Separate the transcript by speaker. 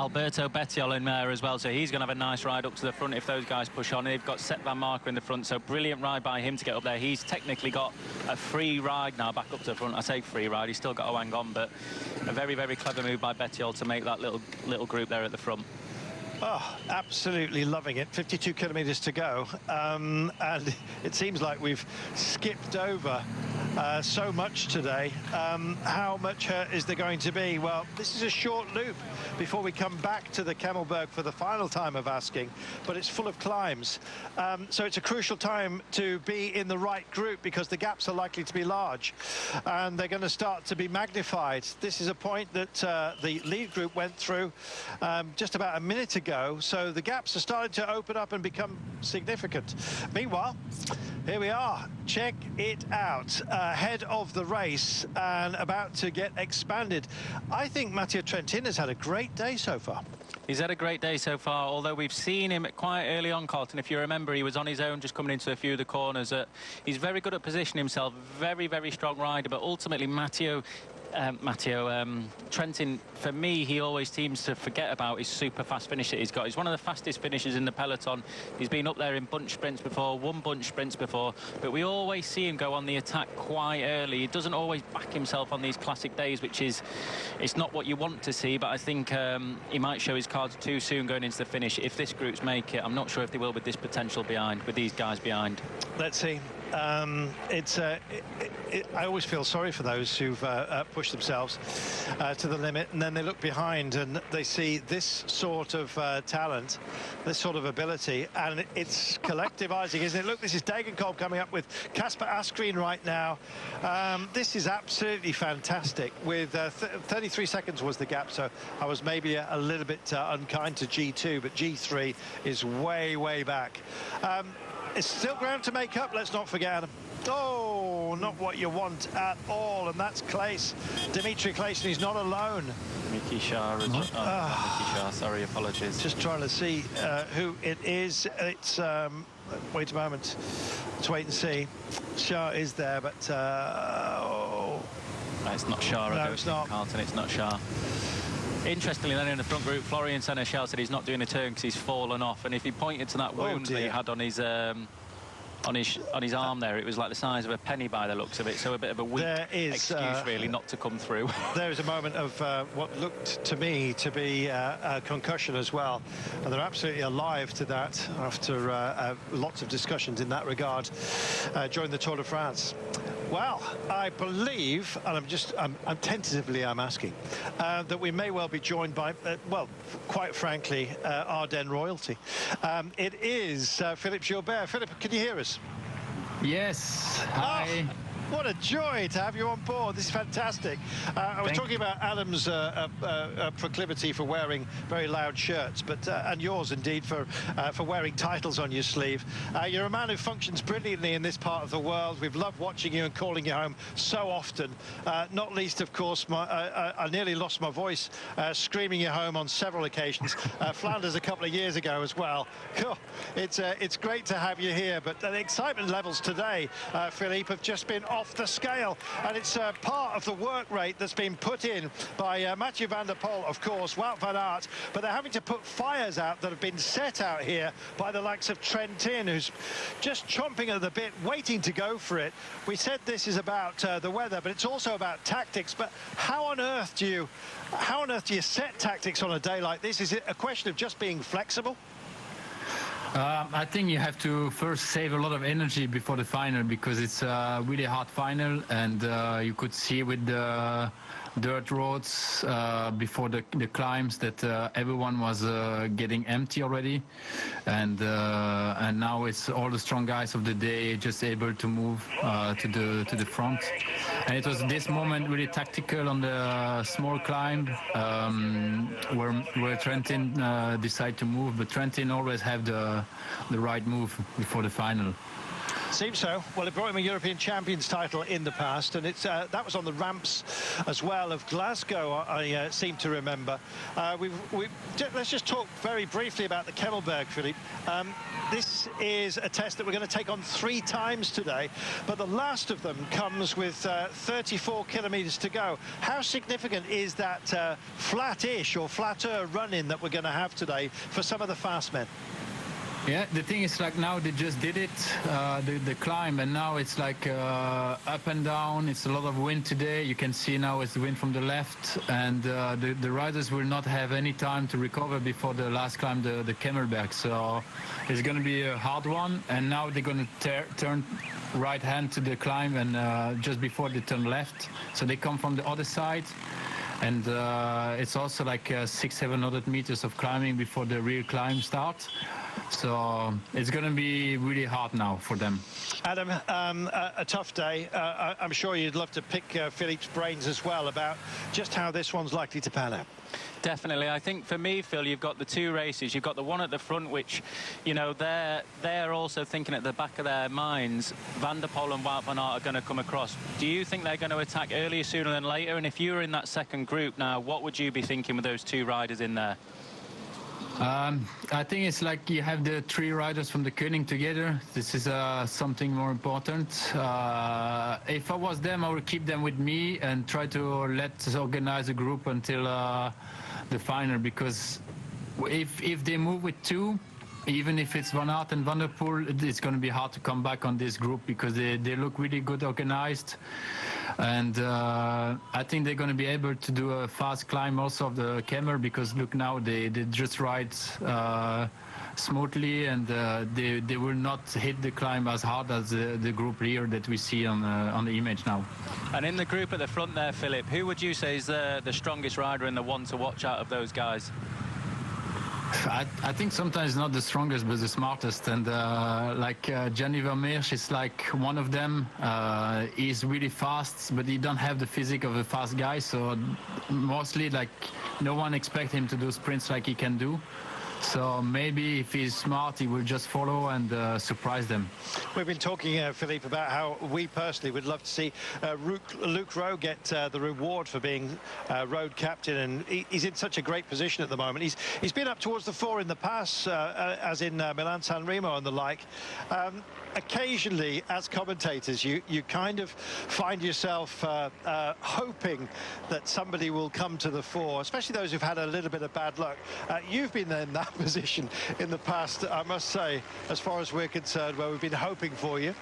Speaker 1: Alberto Bettiol in there as well, so he's going to have a nice ride up to the front if those guys push on. They've got Sepp Van Marker in the front, so brilliant ride by him to get up there. He's technically got a free ride now back up to the front. I say free ride, he's still got to hang on, but a very, very clever move by Bettiol to make that little group there at the front.
Speaker 2: Oh, absolutely loving it. 52 kilometres to go, and it seems like we've skipped over so much today. How much hurt is there going to be? Well, this is a short loop before we come back to the Kemmelberg for the final time of asking, but it's full of climbs. So it's a crucial time to be in the right group because the gaps are likely to be large and they're going to start to be magnified. This is a point that the lead group went through just about a minute ago. So the gaps are starting to open up and become significant. Meanwhile, here we are. Check it out. Ahead of the race and about to get expanded. I think Matteo Trentin has had a great day so far.
Speaker 1: He's had a great day so far, although we've seen him quite early on, Carlton. If you remember, he was on his own just coming into a few of the corners. He's very good at positioning himself, very, very strong rider, but ultimately Matteo Trentin, for me, he always seems to forget about his super fast finish that he's got. He's one of the fastest finishers in the peloton. He's been up there in bunch sprints before, won bunch sprints before, but we always see him go on the attack quite early. He doesn't always back himself on these classic days, which is, it's not what you want to see, but I think he might show his cards too soon going into the finish. If this group's make it, I'm not sure if they will with this potential behind, with these guys behind.
Speaker 2: Let's see. I always feel sorry for those who've pushed themselves to the limit, and then they look behind and they see this sort of talent, this sort of ability, and it's collectivizing, isn't it? Look, this is Degenkolb coming up with Kasper Asgreen right now. This is absolutely fantastic. With 33 seconds was the gap, so I was maybe a little bit unkind to G2, but G3 is way, way back. It's still ground to make up, let's not forget. Oh, not what you want at all, and that's Claes. Dimitri Claes, he's not alone.
Speaker 1: Mickey Shah, Mickey Shah, sorry, apologies.
Speaker 2: Just trying to see who it is. It's, wait a moment, let's wait and see. Shah is there, but,
Speaker 1: No, it's not Shah,
Speaker 2: no, it's not.
Speaker 1: Carlton, it's not Shah. Interestingly, then in the front group, Florian Seneschal said he's not doing a turn because he's fallen off, and if he pointed to that wound that he had on his arm there, it was like the size of a penny by the looks of it, so a bit of a weak excuse really not to come through.
Speaker 2: There is a moment of what looked to me to be a concussion as well, and they're absolutely alive to that after lots of discussions in that regard during the Tour de France. Well, I believe, and I'm tentatively asking, that we may well be joined by, well, quite frankly, Ardennes royalty. It is Philippe Gilbert. Philippe, can you hear us?
Speaker 3: Yes. Hi.
Speaker 2: Oh, what a joy to have you on board. This is fantastic. I was talking about Adam's proclivity for wearing very loud shirts, but and yours indeed for wearing titles on your sleeve. You're a man who functions brilliantly in this part of the world. We've loved watching you and calling you home so often. Not least, of course, I nearly lost my voice screaming you home on several occasions. Flanders a couple of years ago as well. It's great to have you here, but the excitement levels today, Philippe, have just been off the scale, and it's part of the work rate that's been put in by Mathieu van der Poel, of course, Wout van Aert, but they're having to put fires out that have been set out here by the likes of Trentin, who's just chomping at the bit, waiting to go for it. We said this is about the weather, but it's also about tactics. But how on earth do you set tactics on a day like this? Is it a question of just being flexible?
Speaker 3: I think you have to first save a lot of energy before the final, because it's a really hard final, and you could see with the dirt roads before the climbs that everyone was getting empty already, and now it's all the strong guys of the day just able to move to the front. And it was this moment really tactical on the small climb where Trentin decided to move, but Trentin always have the right move before the final.
Speaker 2: Seems so. Well, it brought him a European Champions title in the past, and it's that was on the ramps as well of Glasgow, I seem to remember. Let's just talk very briefly about the Kemmelberg, Philippe. This is a test that we're going to take on 3 times today, but the last of them comes with 34 kilometres to go. How significant is that flat-ish or flatter run-in that we're going to have today for some of the fast men?
Speaker 3: Yeah, the thing is, like, now they just did it, the climb, and now it's like up and down. It's a lot of wind today. You can see now it's the wind from the left, and the riders will not have any time to recover before the last climb, the Kemmelberg. So it's going to be a hard one, and now they're going to turn right hand to the climb, and just before they turn left. So they come from the other side. And it's also like 600-700 meters of climbing before the real climb starts. So it's going to be really hard now for them.
Speaker 2: Adam, a tough day. I'm sure you'd love to pick Philippe's brains as well about just how this one's likely to pan out.
Speaker 1: Definitely. I think for me, Phil, you've got the 2 races. You've got the one at the front, which, you know, they're also thinking at the back of their minds, Van der Poel and Wout van Aert are going to come across. Do you think they're going to attack earlier, sooner than later? And if you were in that second group now, what would you be thinking with those 2 riders in there?
Speaker 3: I think it's like you have the 3 riders from the Koenig together. This is something more important. If I was them, I would keep them with me and try to let's organize a group until the final, because if they move with 2, even if it's Van Aert and Van der Poel, it's going to be hard to come back on this group, because they look really good organized. And I think they're going to be able to do a fast climb also of the Kemmer, because look now, they just ride smoothly, and they will not hit the climb as hard as the group here that we see on the image now.
Speaker 1: And in the group at the front there, Philip, who would you say is the strongest rider and the one to watch out of those guys?
Speaker 3: I think sometimes not the strongest, but the smartest. And like Gianni Vermeersch is like one of them. He's really fast, but he don't have the physique of a fast guy. So mostly, like, no one expects him to do sprints like he can do. So maybe if he's smart, he will just follow and surprise them.
Speaker 2: We've been talking, Philippe, about how we personally would love to see Luke Rowe get the reward for being road captain, and he's in such a great position at the moment. He's been up towards the 4 in the pass, as in Milan-San Remo and the like. Occasionally, as commentators, you kind of find yourself hoping that somebody will come to the fore, especially those who've had a little bit of bad luck. You've been in that position in the past, I must say, as far as we're concerned, where we've been hoping for you.